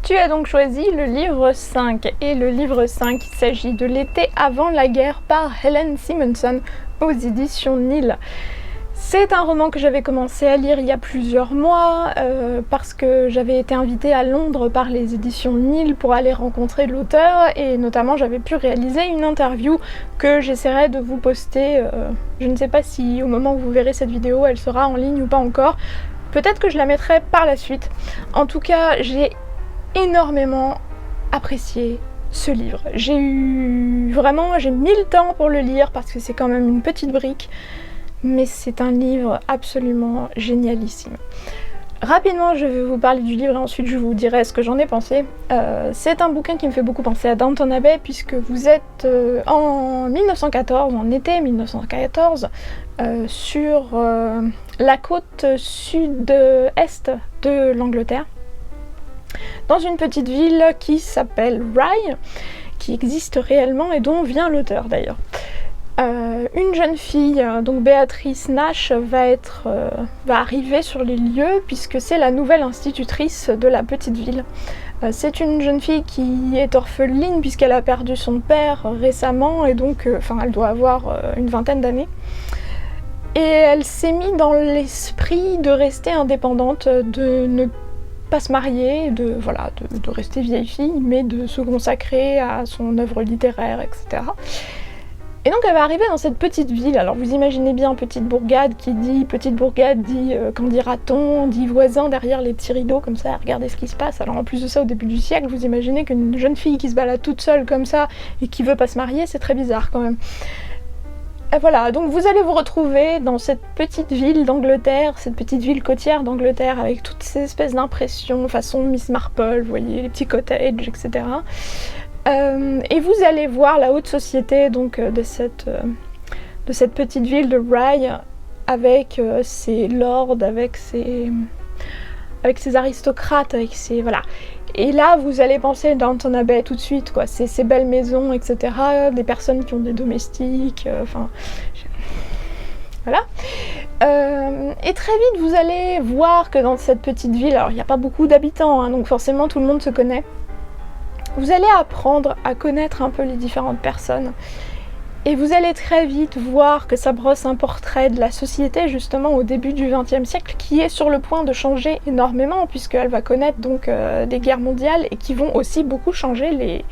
Tu as donc choisi le livre 5, et le livre 5, il s'agit de L'été avant la guerre par Helen Simonson aux éditions Nil. C'est un roman que j'avais commencé à lire il y a plusieurs mois parce que j'avais été invitée à Londres par les éditions Nil pour aller rencontrer l'auteur, et notamment j'avais pu réaliser une interview que j'essaierai de vous poster. Je ne sais pas si au moment où vous verrez cette vidéo elle sera en ligne ou pas encore. Peut-être que je la mettrai par la suite. En tout cas, j'ai énormément apprécié ce livre. J'ai mis le temps pour le lire parce que c'est quand même une petite brique, mais c'est un livre absolument génialissime. Rapidement, je vais vous parler du livre et ensuite je vous dirai ce que j'en ai pensé. C'est un bouquin qui me fait beaucoup penser à Downton Abbey puisque vous êtes en 1914, en été 1914, sur la côte sud-est de l'Angleterre, dans une petite ville qui s'appelle Rye, qui existe réellement et dont vient l'auteur d'ailleurs. Une jeune fille, donc Béatrice Nash, va arriver sur les lieux puisque c'est la nouvelle institutrice de la petite ville. C'est une jeune fille qui est orpheline puisqu'elle a perdu son père récemment et donc elle doit avoir une vingtaine d'années. Et elle s'est mise dans l'esprit de rester indépendante, de ne pas se marier, de rester vieille fille, mais de se consacrer à son œuvre littéraire, etc. Et donc elle va arriver dans cette petite ville. Alors vous imaginez bien petite bourgade dit qu'en dira-t-on, dit voisin derrière les petits rideaux comme ça, regardez ce qui se passe. Alors en plus de ça, au début du siècle, vous imaginez qu'une jeune fille qui se balade toute seule comme ça et qui veut pas se marier, c'est très bizarre quand même. Et voilà, donc vous allez vous retrouver dans cette petite ville d'Angleterre, cette petite ville côtière d'Angleterre avec toutes ces espèces d'impressions façon Miss Marple, vous voyez, les petits cottages, etc. Et vous allez voir la haute société donc, de cette petite ville de Rye avec ses lords, avec ses aristocrates, voilà. Et là, vous allez penser Downton Abbey tout de suite, quoi. Ces belles maisons, etc. Des personnes qui ont des domestiques, voilà. Et très vite, vous allez voir que dans cette petite ville, alors il n'y a pas beaucoup d'habitants, hein, donc forcément tout le monde se connaît. Vous allez apprendre à connaître un peu les différentes personnes. Et vous allez très vite voir que ça brosse un portrait de la société justement au début du XXe siècle qui est sur le point de changer énormément puisqu'elle va connaître donc des guerres mondiales et qui vont aussi beaucoup changer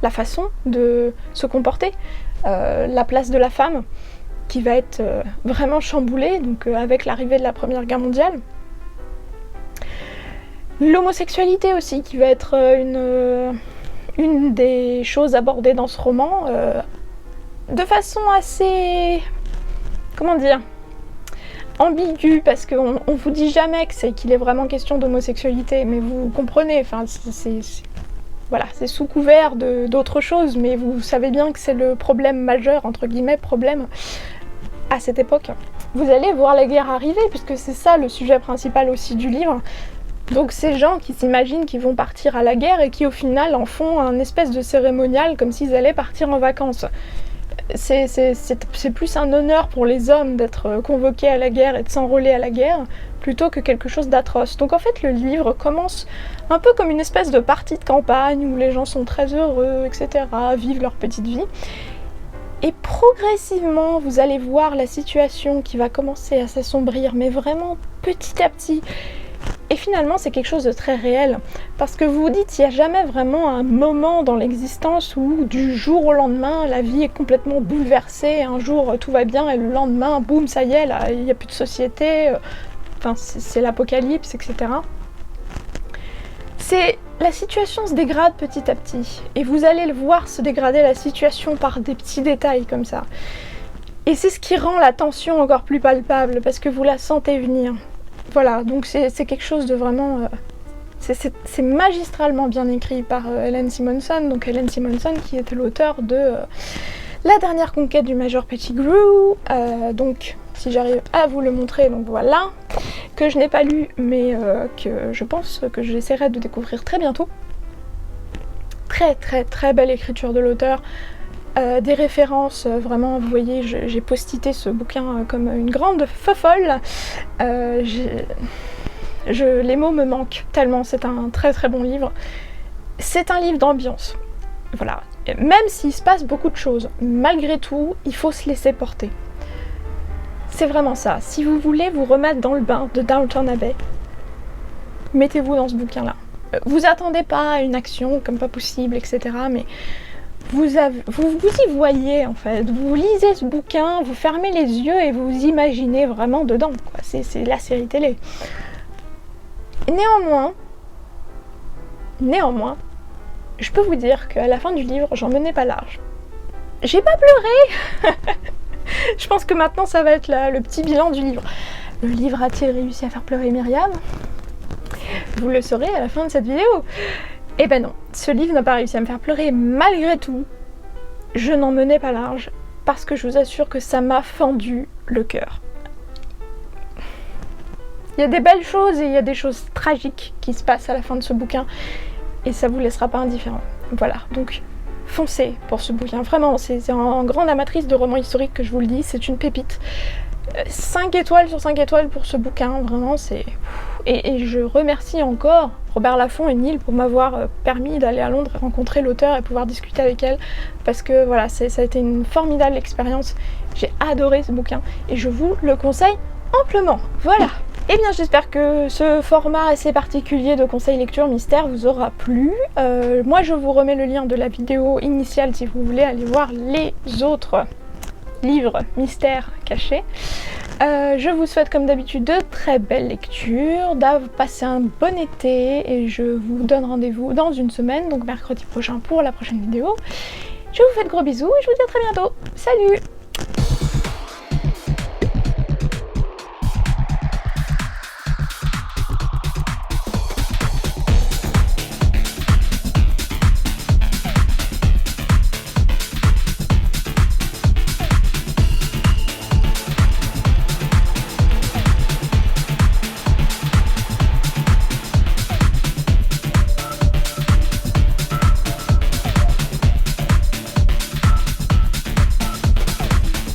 la façon de se comporter. La place de la femme qui va être vraiment chamboulée donc, avec l'arrivée de la Première Guerre mondiale. L'homosexualité aussi qui va être une des choses abordées dans ce roman. De façon assez, ambiguë, parce qu'on vous dit jamais qu'il est vraiment question d'homosexualité, mais vous comprenez, c'est sous couvert d'autres choses, mais vous savez bien que c'est le problème majeur, entre guillemets, problème à cette époque. Vous allez voir la guerre arriver, puisque c'est ça le sujet principal aussi du livre. Donc ces gens qui s'imaginent qu'ils vont partir à la guerre et qui au final en font un espèce de cérémonial comme s'ils allaient partir en vacances. C'est plus un honneur pour les hommes d'être convoqués à la guerre et de s'enrôler à la guerre plutôt que quelque chose d'atroce. Donc en fait le livre commence un peu comme une espèce de partie de campagne où les gens sont très heureux, etc., vivent leur petite vie. Et progressivement vous allez voir la situation qui va commencer à s'assombrir, mais vraiment petit à petit. Et finalement, c'est quelque chose de très réel, parce que vous vous dites, il n'y a jamais vraiment un moment dans l'existence où du jour au lendemain, la vie est complètement bouleversée, un jour tout va bien et le lendemain, boum, ça y est, là, il n'y a plus de société, c'est l'apocalypse, etc. La situation se dégrade petit à petit, et vous allez le voir se dégrader la situation par des petits détails comme ça. Et c'est ce qui rend la tension encore plus palpable, parce que vous la sentez venir. Voilà, donc c'est quelque chose de vraiment... c'est magistralement bien écrit par Helen Simonson, donc Helen Simonson qui était l'auteur de La dernière conquête du Major Pettigrew, donc si j'arrive à vous le montrer, donc voilà, que je n'ai pas lu, mais que je pense que j'essaierai de découvrir très bientôt. Très très très belle écriture de l'auteur. Des références, vraiment, vous voyez, j'ai postité ce bouquin comme une grande fofolle. Les mots me manquent tellement, c'est un très très bon livre. c'est un livre d'ambiance. Voilà. Même s'il se passe beaucoup de choses, malgré tout, il faut se laisser porter. C'est vraiment ça. Si vous voulez vous remettre dans le bain de Downton Abbey, mettez-vous dans ce bouquin-là. Vous attendez pas à une action comme pas possible, etc. Mais vous y voyez en fait. Vous lisez ce bouquin, vous fermez les yeux et vous vous imaginez vraiment dedans, quoi. C'est la série télé. Néanmoins, je peux vous dire qu'à la fin du livre, j'en menais pas large. J'ai pas pleuré. Je pense que maintenant ça va être le petit bilan du livre. Le livre a-t-il réussi à faire pleurer Myriam? Vous le saurez à la fin de cette vidéo. Eh ben non, ce livre n'a pas réussi à me faire pleurer. Malgré tout, je n'en menais pas large parce que je vous assure que ça m'a fendu le cœur. Il y a des belles choses et il y a des choses tragiques qui se passent à la fin de ce bouquin et ça vous laissera pas indifférent. Voilà, donc foncez pour ce bouquin. Vraiment, c'est en grande amatrice de romans historiques que je vous le dis, c'est une pépite. 5 étoiles sur 5 étoiles pour ce bouquin, vraiment c'est... Et je remercie encore Robert Laffont et Neil pour m'avoir permis d'aller à Londres rencontrer l'auteur et pouvoir discuter avec elle parce que voilà, ça a été une formidable expérience. J'ai adoré ce bouquin et je vous le conseille amplement. Voilà. Eh bien j'espère que ce format assez particulier de conseil lecture mystère vous aura plu. Moi je vous remets le lien de la vidéo initiale si vous voulez aller voir les autres livres mystères cachés. Je vous souhaite comme d'habitude de très belles lectures, passer un bon été et je vous donne rendez-vous dans une semaine, donc mercredi prochain pour la prochaine vidéo. Je vous fais de gros bisous et je vous dis à très bientôt. Salut!